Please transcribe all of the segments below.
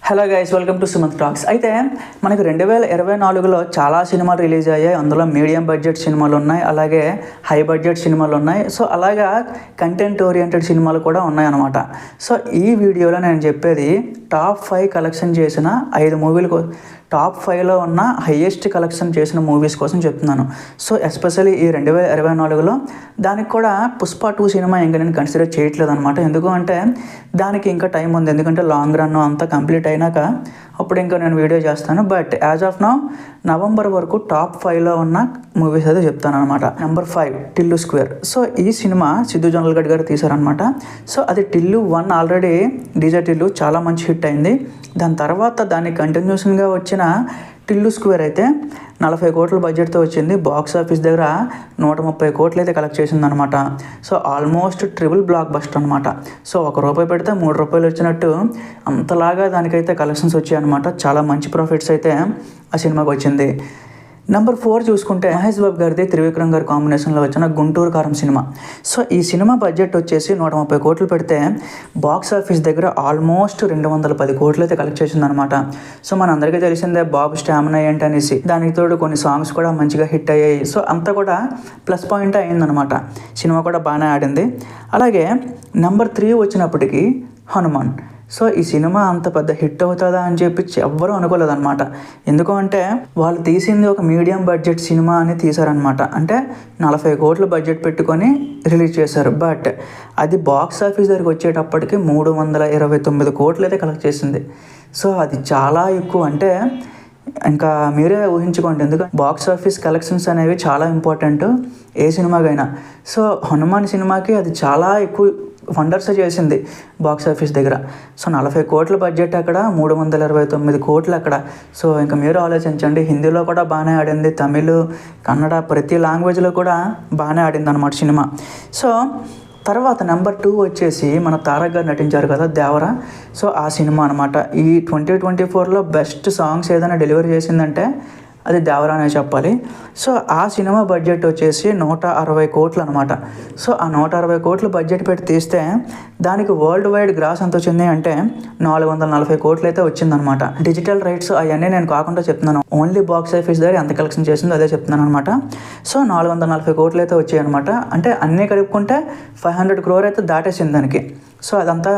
Hello guys, welcome to Sumanth talks. అయితే మనకి 2024లో చాలా సినిమాలు రిలీజ్ అయ్యాయి. అందులో మీడియం బడ్జెట్ సినిమాలు ఉన్నాయి, అలాగే హై బడ్జెట్ సినిమాలు ఉన్నాయి. సో అలాగా కంటెంట్ ఓరియంటెడ్ సినిమాలు కూడా ఉన్నాయన్నమాట. సో ఈ వీడియోలో నేను చెప్పేది టాప్ 5 కలెక్షన్ చేసిన 5 మూవీలు, టాప్ 5లో ఉన్న హైయెస్ట్ కలెక్షన్ చేసిన మూవీస్ కోసం చెప్తున్నాను. సో ఎస్పెషల్లీ ఈ 2024లో దానికి కూడా పుష్ప 2 సినిమా ఇంకా నేను కన్సిడర్ చేయట్లేదు అనమాట. ఎందుకు అంటే దానికి ఇంకా టైం ఉంది, ఎందుకంటే లాంగ్ రన్ అంతా కంప్లీట్ అయినాక అప్పుడు ఇంకా నేను వీడియో చేస్తాను. But as of now November వరకు టాప్ 5లో ఉన్న మూవీస్ అయితే చెప్తాను అనమాట. Number 5 Tillu square. సో ఈ సినిమా సిద్ధు జొన్నలగడ్డ గారు తీశారనమాట. సో అది టిల్లు 1 ఆల్రెడీ డీజే టిల్లు చాలా మంచి హిట్ అయింది. దాని తర్వాత దాని కంటిన్యూషన్గా వచ్చిన టిల్లు స్క్వేర్ అయితే 40 కోట్ల బడ్జెట్తో వచ్చింది. బాక్స్ ఆఫీస్ దగ్గర 130 కోట్లు అయితే కలెక్ట్ చేసింది అనమాట. So almost triple block buster అనమాట. సో ₹1 పెడితే ₹3 వచ్చినట్టు అంతలాగా దానికైతే కలెక్షన్స్ వచ్చాయి అనమాట. చాలా మంచి ప్రాఫిట్స్ అయితే ఆ సినిమాకి వచ్చింది. నెంబర్ 4 చూసుకుంటే మహేష్ బాబు గారిది త్రివిక్రమ్ గారి కాంబినేషన్లో వచ్చిన గుంటూరు కారం సినిమా. సో ఈ సినిమా బడ్జెట్ వచ్చేసి 130 కోట్లు పెడితే బాక్స్ ఆఫీస్ దగ్గర ఆల్మోస్ట్ 210 కోట్లు అయితే కలెక్ట్ చేసింది అనమాట. సో మనందరికీ తెలిసిందే బాబు స్టామినా ఏంటి అనేసి. దానికి తోడు కొన్ని సాంగ్స్ కూడా మంచిగా హిట్ అయ్యాయి. సో అంతా కూడా ప్లస్ పాయింట్ అయిందనమాట. సినిమా కూడా బాగానే ఆడింది. అలాగే నెంబర్ 3 వచ్చినప్పటికీ హనుమాన్. సో ఈ సినిమా అంత పెద్ద హిట్ అవుతుందా అని చెప్పి ఎవ్వరూ అనుకోలేదన్నమాట. ఎందుకు అంటే వాళ్ళు తీసింది ఒక మీడియం బడ్జెట్ సినిమా అని తీశారనమాట. అంటే 40 కోట్ల బడ్జెట్ పెట్టుకొని రిలీజ్ చేశారు. బట్ అది బాక్స్ ఆఫీస్ దగ్గరికి వచ్చేటప్పటికి 329 కోట్లు అయితే కలెక్ట్ చేసింది. సో అది చాలా ఎక్కువ. అంటే ఇంకా మీరే ఊహించుకోండి, ఎందుకంటే బాక్స్ ఆఫీస్ కలెక్షన్స్ అనేవి చాలా ఇంపార్టెంట్ ఏ సినిమాకైనా. సో హనుమాన్ సినిమాకి అది చాలా ఎక్కువ వండర్స్ చేసింది బాక్స్ ఆఫీస్ దగ్గర. సో 40 కోట్ల బడ్జెట్ అక్కడ, 329 కోట్లు అక్కడ. సో ఇంకా మీరు ఆలోచించండి. హిందీలో కూడా బాగానే ఆడింది, తమిళ్, కన్నడ, ప్రతి లాంగ్వేజ్లో కూడా బాగానే ఆడింది అనమాట సినిమా. సో తర్వాత నెంబర్ 2 వచ్చేసి మన తారక్ గారు నటించారు కదా, దేవరా. సో ఆ సినిమా అనమాట. ఈ 2024లో బెస్ట్ సాంగ్స్ ఏదైనా డెలివరీ చేసిందంటే అది దేవరా అనే చెప్పాలి. సో ఆ సినిమా బడ్జెట్ వచ్చేసి 160 కోట్లు అనమాట. సో ఆ 160 కోట్లు బడ్జెట్ పెట్టి తీస్తే దానికి వరల్డ్ వైడ్ గ్రాస్ ఎంత వచ్చింది అంటే 440 కోట్లు అయితే వచ్చిందనమాట. డిజిటల్ రైట్స్ అవన్నీ నేను కాకుండా చెప్తున్నాను, ఓన్లీ బాక్స్ ఆఫీస్ దగ్గర ఎంత కలెక్షన్ చేసిందో అదే చెప్తున్నాను అనమాట. సో 440 కోట్లు అయితే వచ్చాయి అనమాట. అంటే అన్నీ కలుపుకుంటే 500 crore అయితే దాటేసింది దానికి. సో అదంతా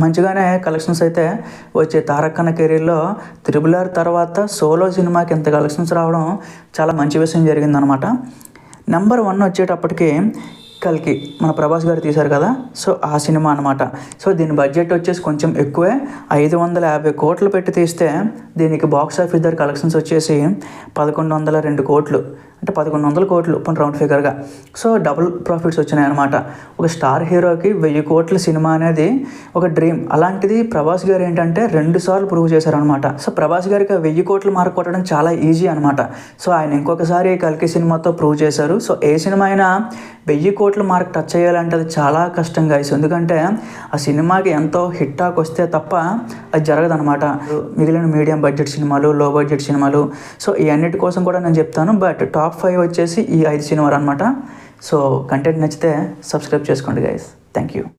మంచిగానే కలెక్షన్స్ అయితే వచ్చాయి. తారక్ అన్న కెరీర్లో RRR తర్వాత సోలో సినిమాకి ఎంత కలెక్షన్స్ రావడం చాలా మంచి విషయం జరిగిందనమాట. నెంబర్ 1 వచ్చేటప్పటికి కల్కి, మన ప్రభాస్ గారు తీశారు కదా. సో ఆ సినిమా అనమాట. సో దీని బడ్జెట్ వచ్చేసి కొంచెం ఎక్కువే, 550 కోట్లు పెట్టి తీస్తే దీనికి బాక్స్ ఆఫీస్ దగ్గర కలెక్షన్స్ వచ్చేసి 1102 కోట్లు, అంటే 1100 కోట్లు రౌండ్ ఫిగర్గా. సో డబుల్ ప్రాఫిట్స్ వచ్చినాయి అనమాట. ఒక స్టార్ హీరోకి 1000 కోట్ల సినిమా అనేది ఒక డ్రీమ్. అలాంటిది ప్రభాస్ గారు ఏంటంటే 2 సార్లు ప్రూవ్ చేశారనమాట. సో ప్రభాస్ గారికి 1000 కోట్ల మార్క్ కొట్టడం చాలా ఈజీ అనమాట. సో ఆయన ఇంకొకసారి కల్కి సినిమాతో ప్రూవ్ చేశారు. సో ఏ సినిమా అయినా 1000 కోట్ల మార్క్ టచ్ చేయాలంటే అది చాలా కష్టం గైస్. ఎందుకంటే ఆ సినిమాకి ఎంతో హిట్ టాక్ వస్తే తప్ప అది జరగదనమాట. మిగిలిన మీడియం బడ్జెట్ సినిమాలు, లో బడ్జెట్ సినిమాలు, సో ఈ అన్నిటి కోసం కూడా నేను చెప్తాను. బట్ టాప్ 5 వచ్చేసి ఈ 5 సినిమాలు అనమాట. సో కంటెంట్ నచ్చితే సబ్స్క్రైబ్ చేసుకోండి గైస్. Thank you.